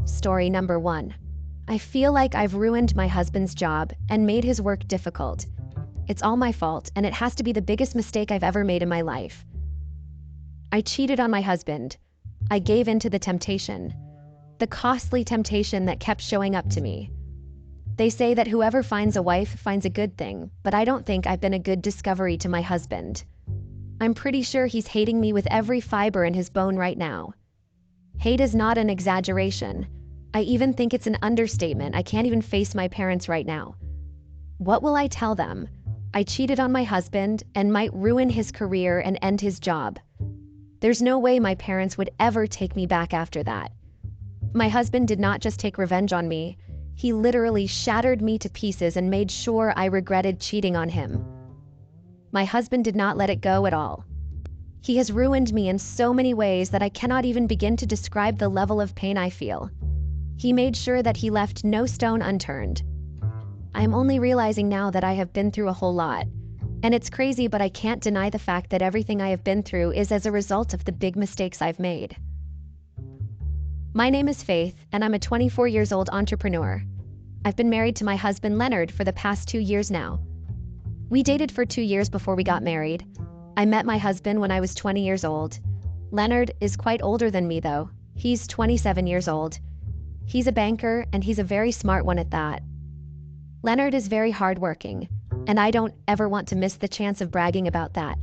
Story number 1. I feel like I've ruined my husband's job and made his work difficult. It's all my fault, and it has to be the biggest mistake I've ever made in my life. I cheated on my husband. I gave in to the temptation. The costly temptation that kept showing up to me. They say that whoever finds a wife finds a good thing, but I don't think I've been a good discovery to my husband. I'm pretty sure he's hating me with every fiber in his bone right now. Hate is not an exaggeration. I even think it's an understatement. I can't even face my parents right now. What will I tell them? I cheated on my husband and might ruin his career and end his job. There's no way my parents would ever take me back after that. My husband did not just take revenge on me. He literally shattered me to pieces and made sure I regretted cheating on him. My husband did not let it go at all. He has ruined me in so many ways that I cannot even begin to describe the level of pain I feel. He made sure that he left no stone unturned. I am only realizing now that I have been through a whole lot. And it's crazy, but I can't deny the fact that everything I have been through is as a result of the big mistakes I've made. My name is Faith, and I'm a 24 years old entrepreneur. I've been married to my husband Leonard for the past 2 years now. We dated for 2 years before we got married. I met my husband when I was 20 years old. Leonard is quite older than me though. He's 27 years old. He's a banker, and he's a very smart one at that. Leonard is very hardworking, and I don't ever want to miss the chance of bragging about that.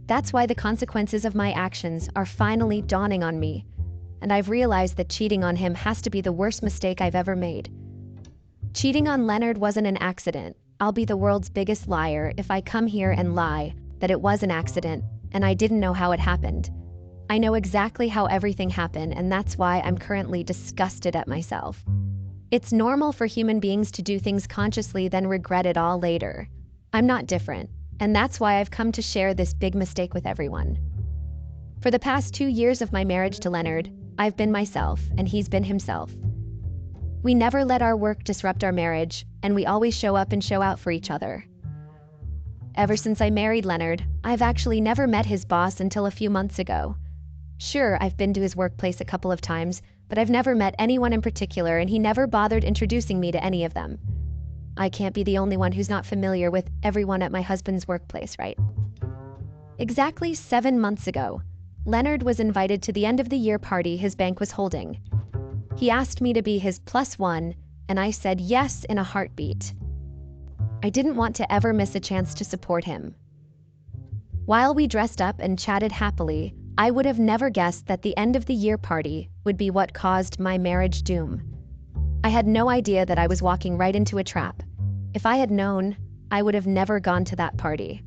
That's why the consequences of my actions are finally dawning on me, and I've realized that cheating on him has to be the worst mistake I've ever made. Cheating on Leonard wasn't an accident. I'll be the world's biggest liar if I come here and lie that it was an accident and I didn't know how it happened. I know exactly how everything happened, and that's why I'm currently disgusted at myself. It's normal for human beings to do things consciously then regret it all later. I'm not different, and that's why I've come to share this big mistake with everyone. For the past 2 years of my marriage to Leonard, I've been myself and he's been himself. We never let our work disrupt our marriage, and we always show up and show out for each other. Ever since I married Leonard, I've actually never met his boss until a few months ago. Sure, I've been to his workplace a couple of times, but I've never met anyone in particular, and he never bothered introducing me to any of them. I can't be the only one who's not familiar with everyone at my husband's workplace, right? Exactly 7 months ago, Leonard was invited to the end-of-the-year party his bank was holding. He asked me to be his +1, and I said yes in a heartbeat. I didn't want to ever miss a chance to support him. While we dressed up and chatted happily, I would have never guessed that the end-of-the-year party would be what caused my marriage doom. I had no idea that I was walking right into a trap. If I had known, I would have never gone to that party.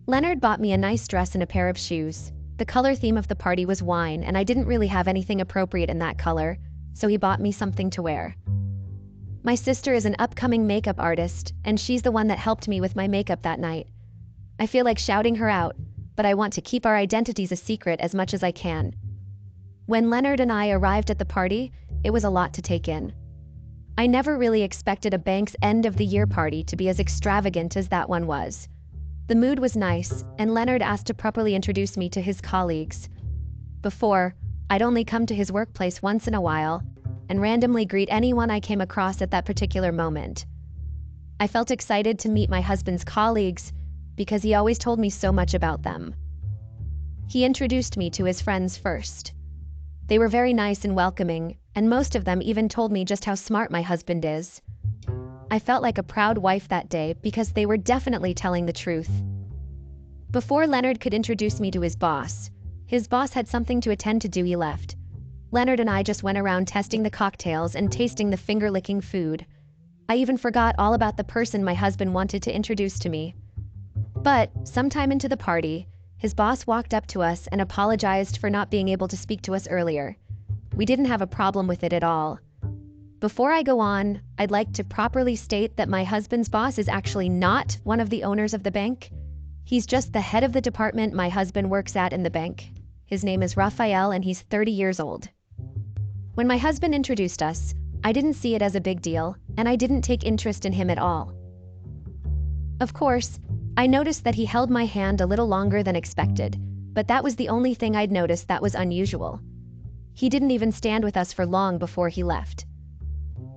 Leonard bought me a nice dress and a pair of shoes. The color theme of the party was wine, and I didn't really have anything appropriate in that color, so he bought me something to wear. My sister is an upcoming makeup artist, and she's the one that helped me with my makeup that night. I feel like shouting her out, but I want to keep our identities a secret as much as I can. When Leonard and I arrived at the party, it was a lot to take in. I never really expected a bank's end-of-the-year party to be as extravagant as that one was. The mood was nice, and Leonard asked to properly introduce me to his colleagues. Before, I'd only come to his workplace once in a while, and randomly greet anyone I came across at that particular moment. I felt excited to meet my husband's colleagues, because he always told me so much about them. He introduced me to his friends first. They were very nice and welcoming, and most of them even told me just how smart my husband is. I felt like a proud wife that day because they were definitely telling the truth. Before Leonard could introduce me to his boss had something to attend to. He left. Leonard and I just went around testing the cocktails and tasting the finger-licking food. I even forgot all about the person my husband wanted to introduce to me. But, sometime into the party, his boss walked up to us and apologized for not being able to speak to us earlier. We didn't have a problem with it at all. Before I go on, I'd like to properly state that my husband's boss is actually not one of the owners of the bank. He's just the head of the department my husband works at in the bank. His name is Raphael, and he's 30 years old. When my husband introduced us, I didn't see it as a big deal, and I didn't take interest in him at all. Of course, I noticed that he held my hand a little longer than expected, but that was the only thing I'd noticed that was unusual. He didn't even stand with us for long before he left.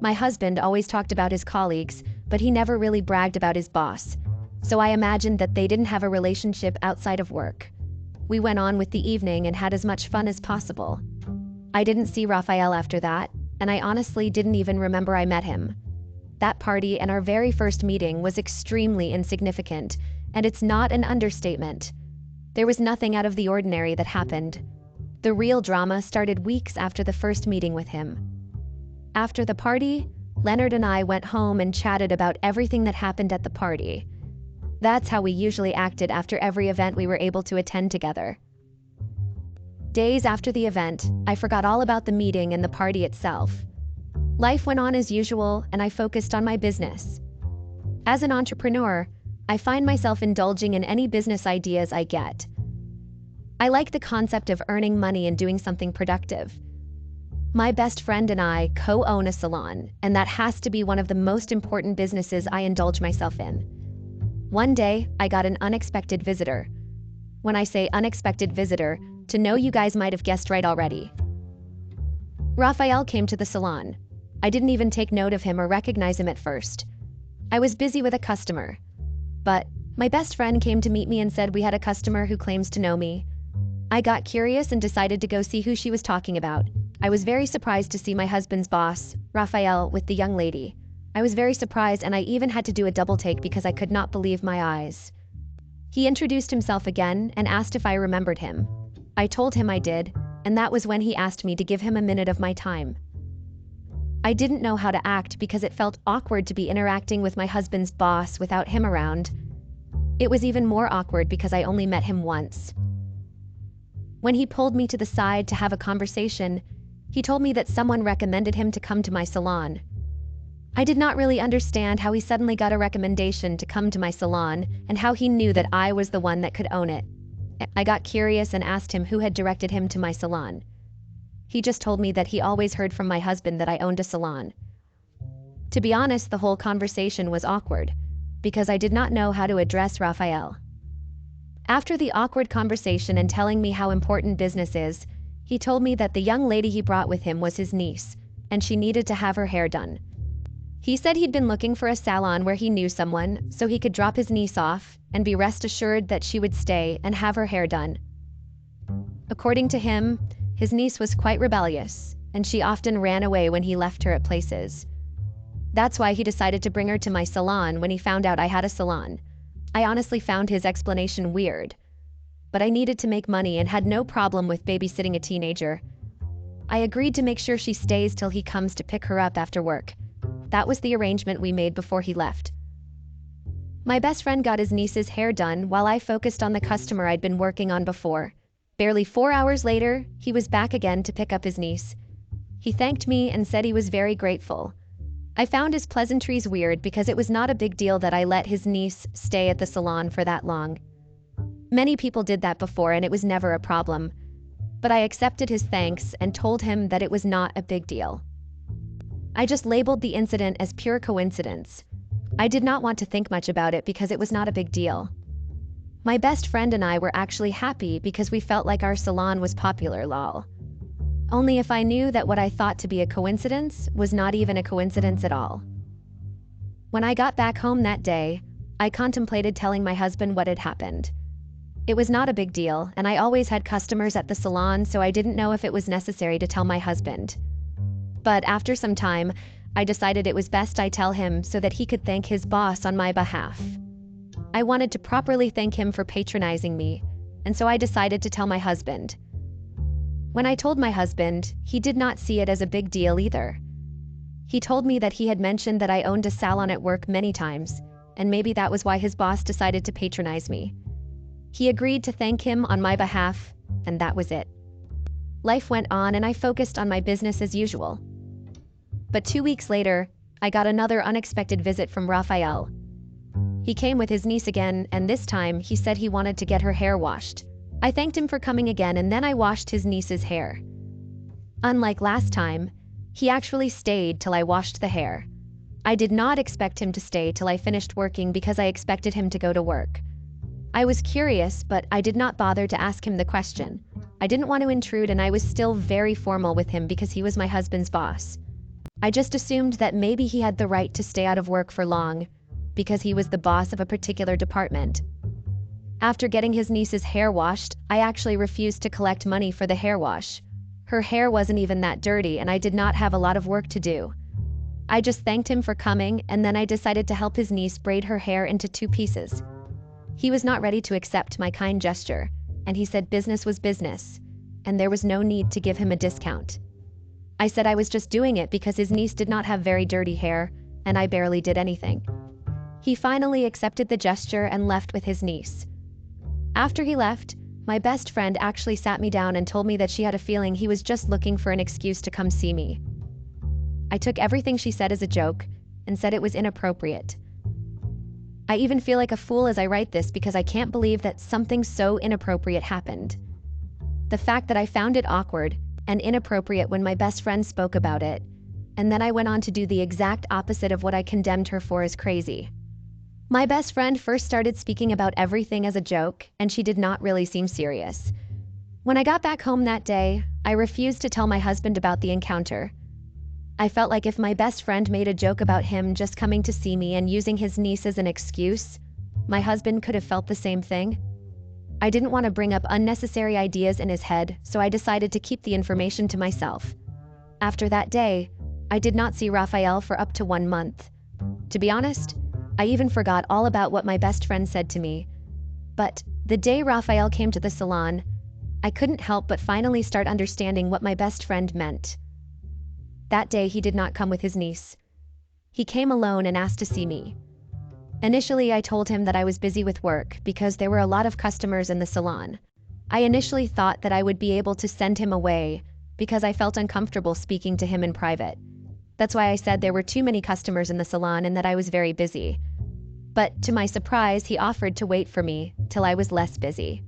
My husband always talked about his colleagues, but he never really bragged about his boss, so I imagined that they didn't have a relationship outside of work. We went on with the evening and had as much fun as possible. I didn't see Raphael after that, and I honestly didn't even remember I met him. That party and our very first meeting was extremely insignificant, and it's not an understatement. There was nothing out of the ordinary that happened. The real drama started weeks after the first meeting with him. After the party, Leonard and I went home and chatted about everything that happened at the party. That's how we usually acted after every event we were able to attend together. Days after the event, I forgot all about the meeting and the party itself. Life went on as usual, and I focused on my business. As an entrepreneur, I find myself indulging in any business ideas I get. I like the concept of earning money and doing something productive. My best friend and I co-own a salon, and that has to be one of the most important businesses I indulge myself in. One day, I got an unexpected visitor. When I say unexpected visitor, to know you guys might have guessed right already. Raphael came to the salon. I didn't even take note of him or recognize him at first. I was busy with a customer. But my best friend came to meet me and said we had a customer who claims to know me. I got curious and decided to go see who she was talking about. I was very surprised to see my husband's boss, Raphael, with the young lady. I was very surprised, and I even had to do a double take because I could not believe my eyes. He introduced himself again and asked if I remembered him. I told him I did, and that was when he asked me to give him a minute of my time. I didn't know how to act because it felt awkward to be interacting with my husband's boss without him around. It was even more awkward because I only met him once. When he pulled me to the side to have a conversation, he told me that someone recommended him to come to my salon. I did not really understand how he suddenly got a recommendation to come to my salon and how he knew that I was the one that could own it. I got curious and asked him who had directed him to my salon. He just told me that he always heard from my husband that I owned a salon. To be honest, the whole conversation was awkward, because I did not know how to address Raphael. After the awkward conversation and telling me how important business is, he told me that the young lady he brought with him was his niece, and she needed to have her hair done. He said he'd been looking for a salon where he knew someone, so he could drop his niece off and be rest assured that she would stay and have her hair done. According to him, his niece was quite rebellious, and she often ran away when he left her at places. That's why he decided to bring her to my salon when he found out I had a salon. I honestly found his explanation weird, but I needed to make money and had no problem with babysitting a teenager. I agreed to make sure she stays till he comes to pick her up after work. That was the arrangement we made before he left. My best friend got his niece's hair done while I focused on the customer I'd been working on before. Barely 4 hours later, he was back again to pick up his niece. He thanked me and said he was very grateful. I found his pleasantries weird because it was not a big deal that I let his niece stay at the salon for that long. Many people did that before and it was never a problem. But I accepted his thanks and told him that it was not a big deal. I just labeled the incident as pure coincidence. I did not want to think much about it because it was not a big deal. My best friend and I were actually happy because we felt like our salon was popular, lol. Only if I knew that what I thought to be a coincidence was not even a coincidence at all. When I got back home that day, I contemplated telling my husband what had happened. It was not a big deal, and I always had customers at the salon, so I didn't know if it was necessary to tell my husband. But after some time, I decided it was best I tell him so that he could thank his boss on my behalf. I wanted to properly thank him for patronizing me, and so I decided to tell my husband. When I told my husband, he did not see it as a big deal either. He told me that he had mentioned that I owned a salon at work many times, and maybe that was why his boss decided to patronize me. He agreed to thank him on my behalf, and that was it. Life went on and I focused on my business as usual. But 2 weeks later, I got another unexpected visit from Raphael. He came with his niece again, and this time he said he wanted to get her hair washed. I thanked him for coming again, and then I washed his niece's hair. Unlike last time, he actually stayed till I washed the hair. I did not expect him to stay till I finished working because I expected him to go to work. I was curious, but I did not bother to ask him the question. I didn't want to intrude, and I was still very formal with him because he was my husband's boss. I just assumed that maybe he had the right to stay out of work for long because he was the boss of a particular department. After getting his niece's hair washed, I actually refused to collect money for the hair wash. Her hair wasn't even that dirty, and I did not have a lot of work to do. I just thanked him for coming, and then I decided to help his niece braid her hair into 2 pieces. He was not ready to accept my kind gesture, and he said business was business, and there was no need to give him a discount. I said I was just doing it because his niece did not have very dirty hair, and I barely did anything. He finally accepted the gesture and left with his niece. After he left, my best friend actually sat me down and told me that she had a feeling he was just looking for an excuse to come see me. I took everything she said as a joke and said it was inappropriate. I even feel like a fool as I write this because I can't believe that something so inappropriate happened. The fact that I found it awkward and inappropriate when my best friend spoke about it, and then I went on to do the exact opposite of what I condemned her for, is crazy. My best friend first started speaking about everything as a joke, and she did not really seem serious. When I got back home that day, I refused to tell my husband about the encounter. I felt like if my best friend made a joke about him just coming to see me and using his niece as an excuse, my husband could have felt the same thing. I didn't want to bring up unnecessary ideas in his head, so I decided to keep the information to myself. After that day, I did not see Raphael for up to 1 month. To be honest, I even forgot all about what my best friend said to me. But the day Raphael came to the salon, I couldn't help but finally start understanding what my best friend meant. That day he did not come with his niece. He came alone and asked to see me. Initially, I told him that I was busy with work because there were a lot of customers in the salon. I initially thought that I would be able to send him away because I felt uncomfortable speaking to him in private. That's why I said there were too many customers in the salon and that I was very busy. But to my surprise, he offered to wait for me till I was less busy.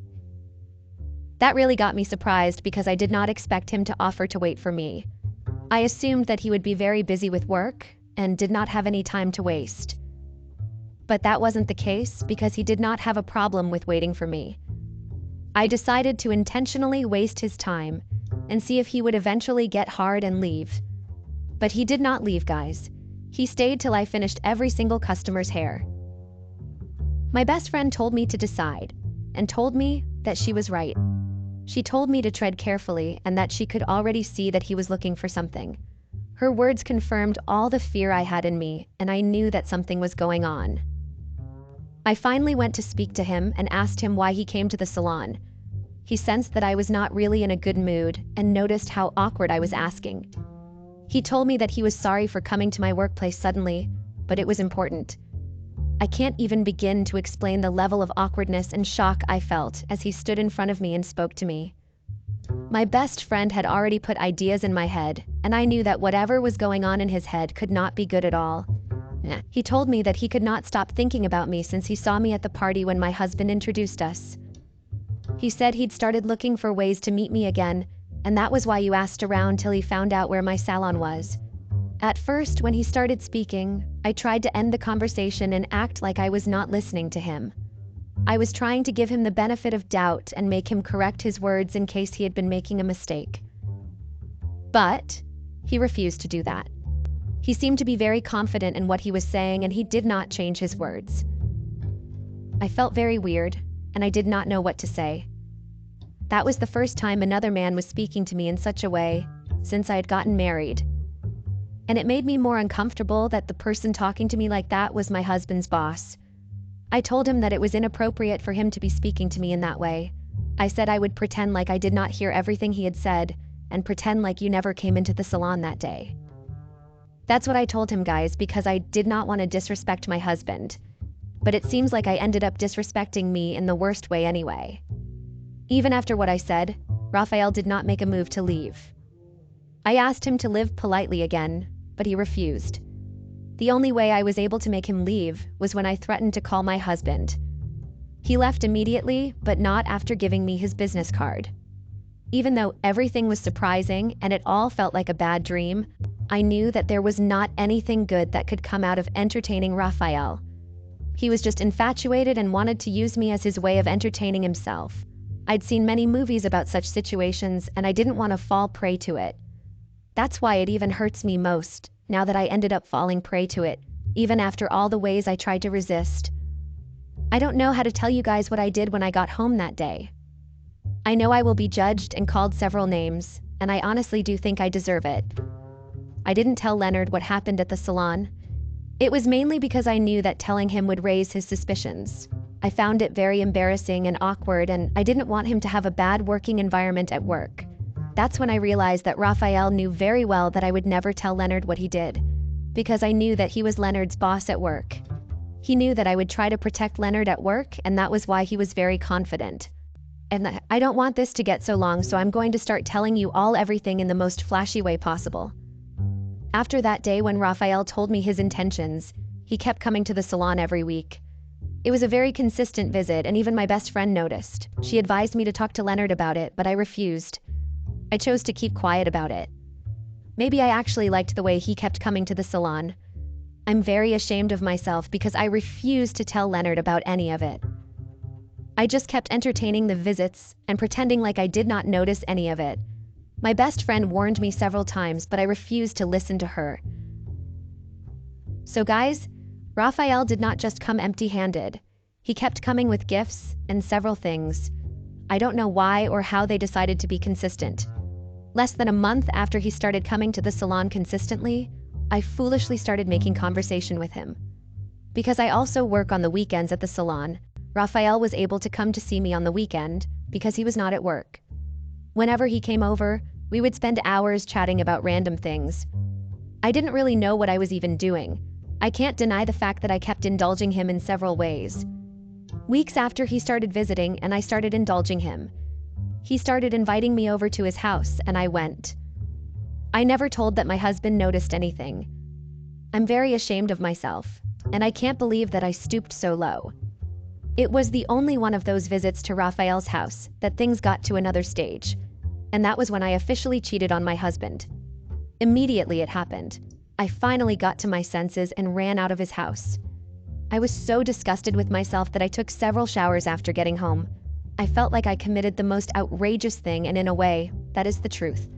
That really got me surprised because I did not expect him to offer to wait for me. I assumed that he would be very busy with work and did not have any time to waste. But that wasn't the case because he did not have a problem with waiting for me. I decided to intentionally waste his time and see if he would eventually get hard and leave. But he did not leave, guys. He stayed till I finished every single customer's hair. My best friend told me to decide and told me that she was right. She told me to tread carefully and that she could already see that he was looking for something. Her words confirmed all the fear I had in me, and I knew that something was going on. I finally went to speak to him and asked him why he came to the salon. He sensed that I was not really in a good mood and noticed how awkward I was asking. He told me that he was sorry for coming to my workplace suddenly, but it was important. I can't even begin to explain the level of awkwardness and shock I felt as he stood in front of me and spoke to me. My best friend had already put ideas in my head, and I knew that whatever was going on in his head could not be good at all. He told me that he could not stop thinking about me since he saw me at the party when my husband introduced us. He said he'd started looking for ways to meet me again, and that was why you asked around till he found out where my salon was. At first, when he started speaking, I tried to end the conversation and act like I was not listening to him. I was trying to give him the benefit of doubt and make him correct his words in case he had been making a mistake. But he refused to do that. He seemed to be very confident in what he was saying, and he did not change his words. I felt very weird, and I did not know what to say. That was the first time another man was speaking to me in such a way since I had gotten married. And it made me more uncomfortable that the person talking to me like that was my husband's boss. I told him that it was inappropriate for him to be speaking to me in that way. I said I would pretend like I did not hear everything he had said and pretend like you never came into the salon that day. That's what I told him, guys, because I did not want to disrespect my husband. But it seems like I ended up disrespecting me in the worst way anyway. Even after what I said, Raphael did not make a move to leave. I asked him to live politely again, but he refused. The only way I was able to make him leave was when I threatened to call my husband. He left immediately, but not after giving me his business card. Even though everything was surprising and it all felt like a bad dream, I knew that there was not anything good that could come out of entertaining Raphael. He was just infatuated and wanted to use me as his way of entertaining himself. I'd seen many movies about such situations, and I didn't want to fall prey to it. That's why it even hurts me most, now that I ended up falling prey to it, even after all the ways I tried to resist. I don't know how to tell you guys what I did when I got home that day. I know I will be judged and called several names, and I honestly do think I deserve it. I didn't tell Leonard what happened at the salon. It was mainly because I knew that telling him would raise his suspicions. I found it very embarrassing and awkward, and I didn't want him to have a bad working environment at work. That's when I realized that Raphael knew very well that I would never tell Leonard what he did, because I knew that he was Leonard's boss at work. He knew that I would try to protect Leonard at work, and that was why he was very confident. And I don't want this to get so long, so I'm going to start telling you all everything in the most flashy way possible. After that day when Raphael told me his intentions, he kept coming to the salon every week. It was a very consistent visit, and even my best friend noticed. She advised me to talk to Leonard about it, but I refused. I chose to keep quiet about it. Maybe I actually liked the way he kept coming to the salon. I'm very ashamed of myself because I refused to tell Leonard about any of it. I just kept entertaining the visits and pretending like I did not notice any of it. My best friend warned me several times, but I refused to listen to her. So guys, Raphael did not just come empty-handed. He kept coming with gifts and several things. I don't know why or how they decided to be consistent. Less than a month after he started coming to the salon consistently, I foolishly started making conversation with him. Because I also work on the weekends at the salon, Raphael was able to come to see me on the weekend because he was not at work. Whenever he came over, we would spend hours chatting about random things. I didn't really know what I was even doing. I can't deny the fact that I kept indulging him in several ways. Weeks after he started visiting and I started indulging him, he started inviting me over to his house, and I went. I never told that my husband noticed anything. I'm very ashamed of myself, and I can't believe that I stooped so low. It was the only one of those visits to Raphael's house that things got to another stage, and that was when I officially cheated on my husband. Immediately it happened. I finally got to my senses and ran out of his house. I was so disgusted with myself that I took several showers after getting home. I felt like I committed the most outrageous thing, and in a way, that is the truth.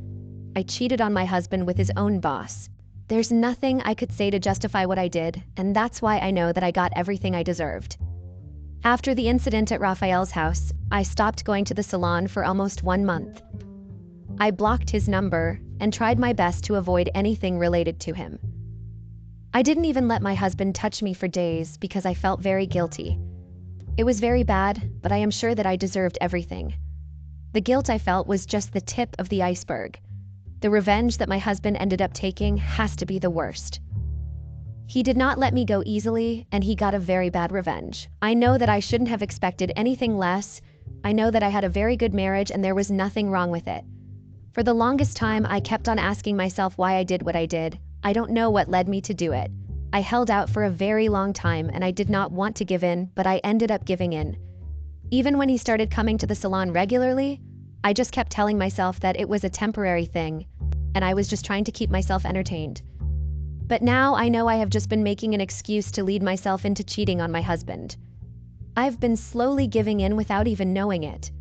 I cheated on my husband with his own boss. There's nothing I could say to justify what I did, and that's why I know that I got everything I deserved. After the incident at Raphael's house, I stopped going to the salon for almost 1 month. I blocked his number and tried my best to avoid anything related to him. I didn't even let my husband touch me for days because I felt very guilty. It was very bad, but I am sure that I deserved everything. The guilt I felt was just the tip of the iceberg. The revenge that my husband ended up taking has to be the worst. He did not let me go easily, and he got a very bad revenge. I know that I shouldn't have expected anything less. I know that I had a very good marriage and there was nothing wrong with it. For the longest time, I kept on asking myself why I did what I did. I don't know what led me to do it. I held out for a very long time and I did not want to give in, but I ended up giving in. Even when he started coming to the salon regularly, I just kept telling myself that it was a temporary thing, and I was just trying to keep myself entertained. But now I know I have just been making an excuse to lead myself into cheating on my husband. I've been slowly giving in without even knowing it.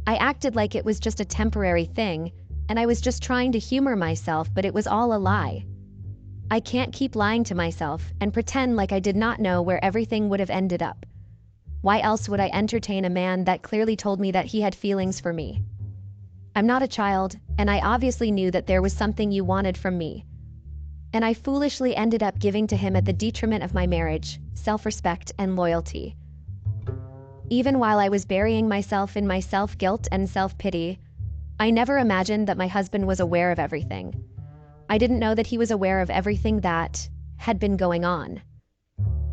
I acted like it was just a temporary thing, and I was just trying to humor myself, but it was all a lie. I can't keep lying to myself and pretend like I did not know where everything would have ended up. Why else would I entertain a man that clearly told me that he had feelings for me? I'm not a child, and I obviously knew that there was something you wanted from me. And I foolishly ended up giving to him at the detriment of my marriage, self-respect, and loyalty. Even while I was burying myself in my self-guilt and self-pity, I never imagined that my husband was aware of everything. I didn't know that he was aware of everything that had been going on.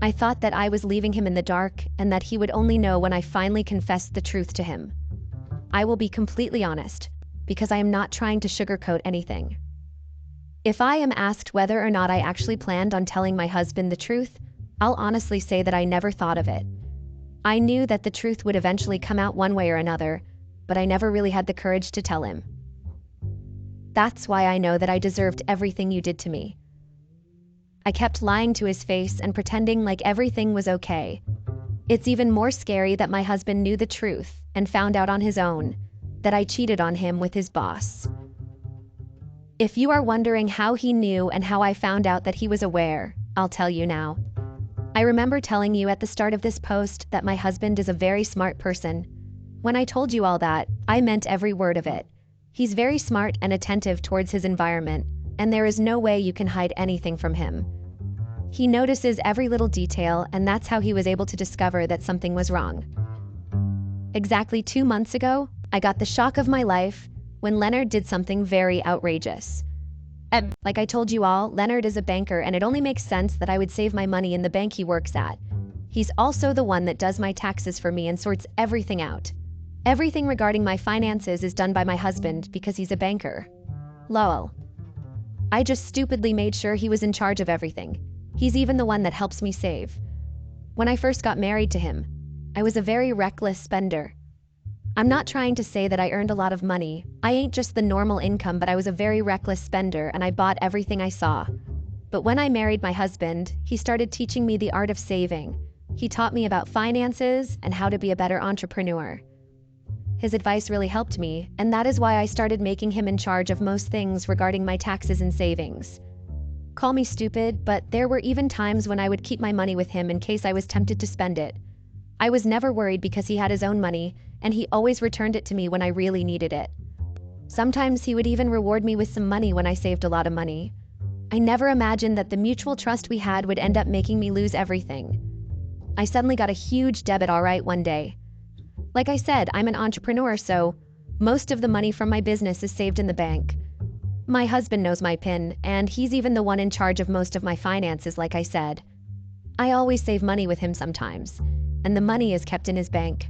I thought that I was leaving him in the dark and that he would only know when I finally confessed the truth to him. I will be completely honest, because I am not trying to sugarcoat anything. If I am asked whether or not I actually planned on telling my husband the truth, I'll honestly say that I never thought of it. I knew that the truth would eventually come out one way or another, but I never really had the courage to tell him. That's why I know that I deserved everything you did to me. I kept lying to his face and pretending like everything was okay. It's even more scary that my husband knew the truth and found out on his own that I cheated on him with his boss. If you are wondering how he knew and how I found out that he was aware, I'll tell you now. I remember telling you at the start of this post that my husband is a very smart person. When I told you all that, I meant every word of it. He's very smart and attentive towards his environment, and there is no way you can hide anything from him. He notices every little detail, and that's how he was able to discover that something was wrong. Exactly 2 months ago, I got the shock of my life when Leonard did something very outrageous. Like I told you all, Leonard is a banker, and it only makes sense that I would save my money in the bank he works at. He's also the one that does my taxes for me and sorts everything out. Everything regarding my finances is done by my husband because he's a banker. Lol. I just stupidly made sure he was in charge of everything. He's even the one that helps me save. When I first got married to him, I was a very reckless spender. I'm not trying to say that I earned a lot of money. I ain't just the normal income, but I was a very reckless spender and I bought everything I saw. But when I married my husband, he started teaching me the art of saving. He taught me about finances and how to be a better entrepreneur. His advice really helped me, and that is why I started making him in charge of most things regarding my taxes and savings. Call me stupid, but there were even times when I would keep my money with him in case I was tempted to spend it. I was never worried because he had his own money, and he always returned it to me when I really needed it. Sometimes he would even reward me with some money when I saved a lot of money. I never imagined that the mutual trust we had would end up making me lose everything. I suddenly got a huge debit all right one day. Like I said, I'm an entrepreneur, so most of the money from my business is saved in the bank. My husband knows my PIN, and he's even the one in charge of most of my finances, like I said. I always save money with him sometimes, and the money is kept in his bank.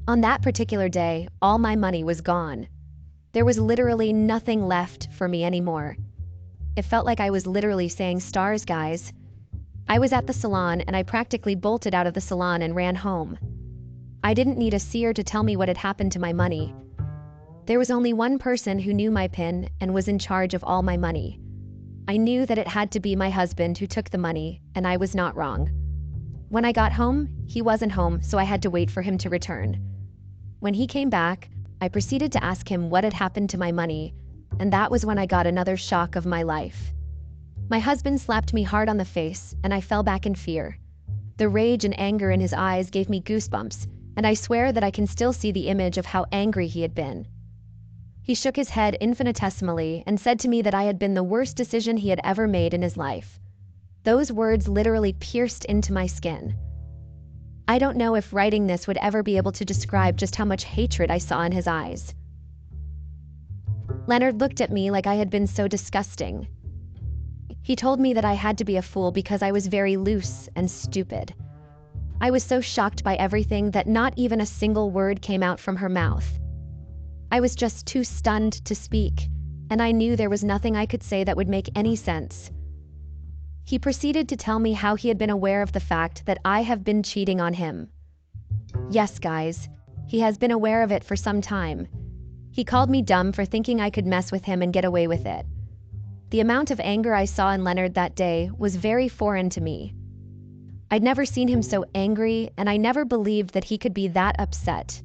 On that particular day, all my money was gone. There was literally nothing left for me anymore. It felt like I was literally saying stars, guys. I was at the salon, and I practically bolted out of the salon and ran home. I didn't need a seer to tell me what had happened to my money. There was only one person who knew my PIN and was in charge of all my money. I knew that it had to be my husband who took the money, and I was not wrong. When I got home, he wasn't home, so I had to wait for him to return. When he came back, I proceeded to ask him what had happened to my money, and that was when I got another shock of my life. My husband slapped me hard on the face, and I fell back in fear. The rage and anger in his eyes gave me goosebumps, and I swear that I can still see the image of how angry he had been. He shook his head infinitesimally and said to me that I had been the worst decision he had ever made in his life. Those words literally pierced into my skin. I don't know if writing this would ever be able to describe just how much hatred I saw in his eyes. Leonard looked at me like I had been so disgusting. He told me that I had to be a fool because I was very loose and stupid. I was so shocked by everything that not even a single word came out from her mouth. I was just too stunned to speak, and I knew there was nothing I could say that would make any sense. He proceeded to tell me how he had been aware of the fact that I have been cheating on him. Yes, guys, he has been aware of it for some time. He called me dumb for thinking I could mess with him and get away with it. The amount of anger I saw in Leonard that day was very foreign to me. I'd never seen him so angry, and I never believed that he could be that upset.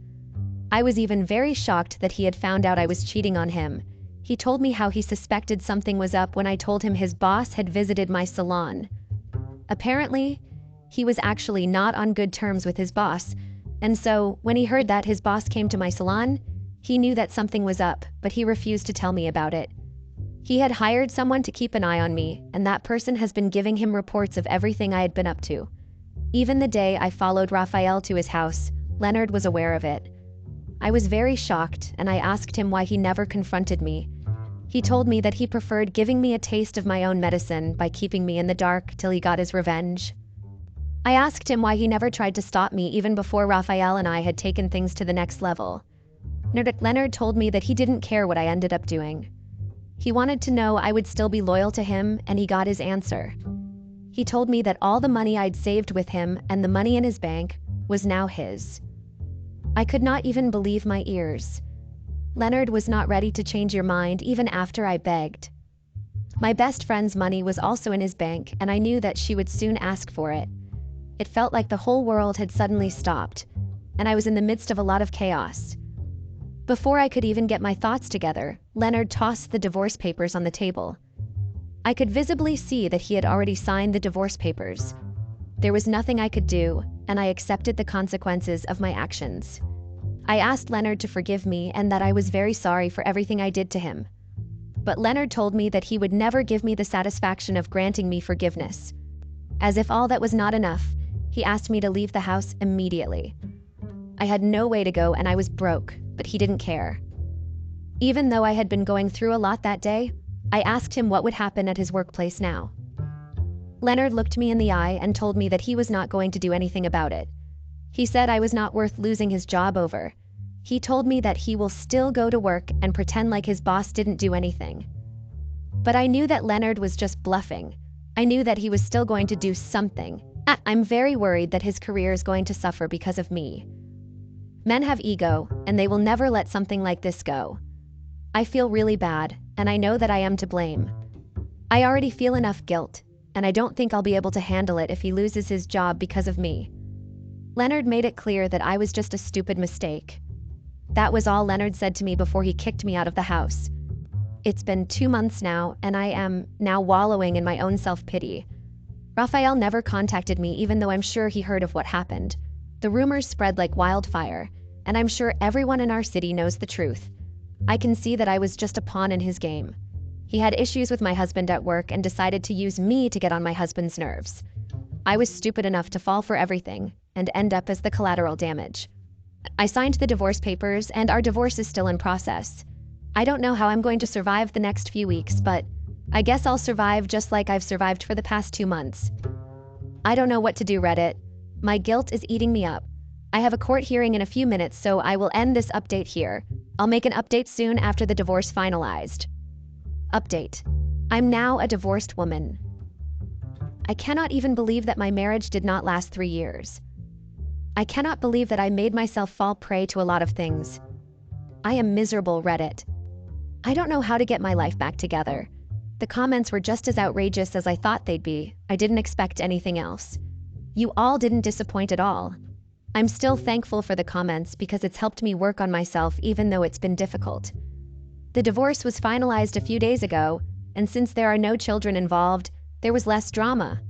I was even very shocked that he had found out I was cheating on him. He told me how he suspected something was up when I told him his boss had visited my salon. Apparently, he was actually not on good terms with his boss, and so when he heard that his boss came to my salon, he knew that something was up, but he refused to tell me about it. He had hired someone to keep an eye on me, and that person has been giving him reports of everything I had been up to. Even the day I followed Raphael to his house, Leonard was aware of it. I was very shocked, and I asked him why he never confronted me. He told me that he preferred giving me a taste of my own medicine by keeping me in the dark till he got his revenge. I asked him why he never tried to stop me even before Raphael and I had taken things to the next level. Leonard told me that he didn't care what I ended up doing. He wanted to know I would still be loyal to him, and he got his answer. He told me that all the money I'd saved with him and the money in his bank was now his. I could not even believe my ears. Leonard was not ready to change your mind even after I begged. My best friend's money was also in his bank, and I knew that she would soon ask for it. It felt like the whole world had suddenly stopped, and I was in the midst of a lot of chaos. Before I could even get my thoughts together, Leonard tossed the divorce papers on the table. I could visibly see that he had already signed the divorce papers. There was nothing I could do, and I accepted the consequences of my actions. I asked Leonard to forgive me and that I was very sorry for everything I did to him. But Leonard told me that he would never give me the satisfaction of granting me forgiveness. As if all that was not enough, he asked me to leave the house immediately. I had no way to go and I was broke, but he didn't care. Even though I had been going through a lot that day, I asked him what would happen at his workplace now. Leonard looked me in the eye and told me that he was not going to do anything about it. He said I was not worth losing his job over. He told me that he will still go to work and pretend like his boss didn't do anything. But I knew that Leonard was just bluffing. I knew that he was still going to do something. I'm very worried that his career is going to suffer because of me. Men have ego, and they will never let something like this go. I feel really bad, and I know that I am to blame. I already feel enough guilt, and I don't think I'll be able to handle it if he loses his job because of me. Leonard made it clear that I was just a stupid mistake. That was all Leonard said to me before he kicked me out of the house. It's been 2 months now, and I am now wallowing in my own self-pity. Raphael never contacted me even though I'm sure he heard of what happened. The rumors spread like wildfire, and I'm sure everyone in our city knows the truth. I can see that I was just a pawn in his game. He had issues with my husband at work and decided to use me to get on my husband's nerves. I was stupid enough to fall for everything and end up as the collateral damage. I signed the divorce papers, and our divorce is still in process. I don't know how I'm going to survive the next few weeks, but I guess I'll survive just like I've survived for the past 2 months. I don't know what to do, Reddit. My guilt is eating me up. I have a court hearing in a few minutes, so I will end this update here. I'll make an update soon after the divorce finalized. Update. I'm now a divorced woman. I cannot even believe that my marriage did not last 3 years. I cannot believe that I made myself fall prey to a lot of things. I am miserable, Reddit. I don't know how to get my life back together. The comments were just as outrageous as I thought they'd be. I didn't expect anything else. You all didn't disappoint at all. I'm still thankful for the comments because it's helped me work on myself even though it's been difficult. The divorce was finalized a few days ago, and since there are no children involved, there was less drama.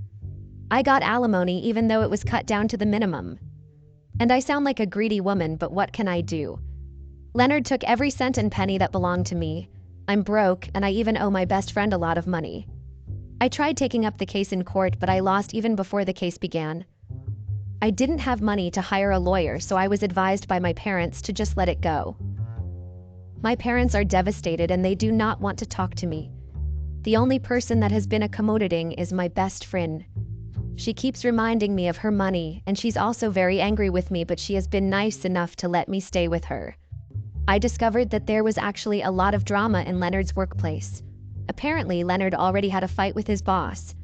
I got alimony even though it was cut down to the minimum. And I sound like a greedy woman, but what can I do? Leonard took every cent and penny that belonged to me. I'm broke, and I even owe my best friend a lot of money. I tried taking up the case in court, but I lost even before the case began. I didn't have money to hire a lawyer, so I was advised by my parents to just let it go. My parents are devastated and they do not want to talk to me. The only person that has been accommodating is my best friend. She keeps reminding me of her money, and she's also very angry with me, but she has been nice enough to let me stay with her. I discovered that there was actually a lot of drama in Leonard's workplace. Apparently, Leonard already had a fight with his boss.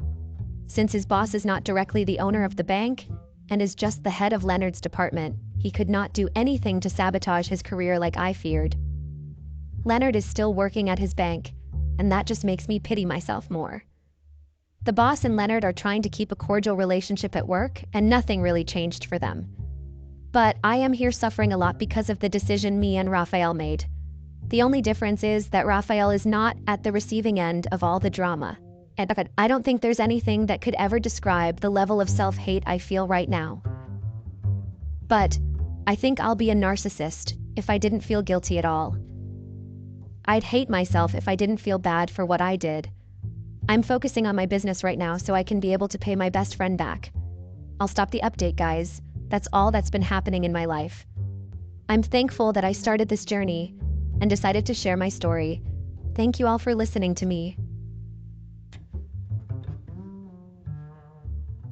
Since his boss is not directly the owner of the bank and is just the head of Leonard's department, he could not do anything to sabotage his career like I feared. Leonard is still working at his bank, and that just makes me pity myself more. The boss and Leonard are trying to keep a cordial relationship at work, and nothing really changed for them. But I am here suffering a lot because of the decision me and Raphael made. The only difference is that Raphael is not at the receiving end of all the drama. And I don't think there's anything that could ever describe the level of self-hate I feel right now. But I think I'll be a narcissist if I didn't feel guilty at all. I'd hate myself if I didn't feel bad for what I did. I'm focusing on my business right now so I can be able to pay my best friend back. I'll stop the update, guys. That's all that's been happening in my life. I'm thankful that I started this journey and decided to share my story. Thank you all for listening to me.